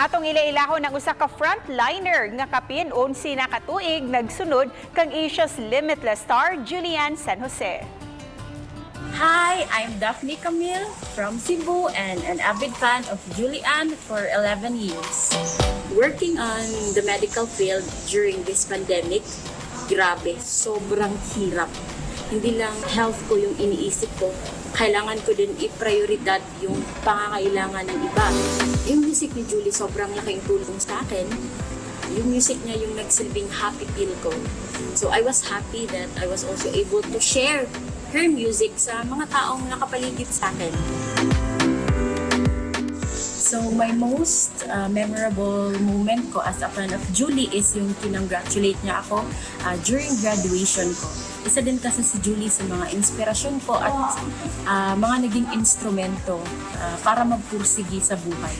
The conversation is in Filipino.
Atong ilailahon ng usa ka frontliner nga kapin 11 na katuig nagsunod kang Asia's Limitless star Julian San Jose. Hi, I'm Daphne Camille from Cebu and an avid fan of Julian for 11 years. Working on the medical field during this pandemic, grabe, sobrang hirap. Hindi lang health ko yung iniisip ko, kailangan ko din i-prioridad yung pangangailangan ng iba. Yung music ni Julie sobrang laking tulong sa akin. Yung music niya yung nagsilbing happy pill ko. So I was happy that I was also able to share her music sa mga taong nakapaligid sa akin. So my most memorable moment ko as a fan of Julie is yung kinongratulate niya ako during graduation ko. Isa din kasi si Julie sa mga inspirasyon ko at mga naging instrumento para magpursigi sa buhay.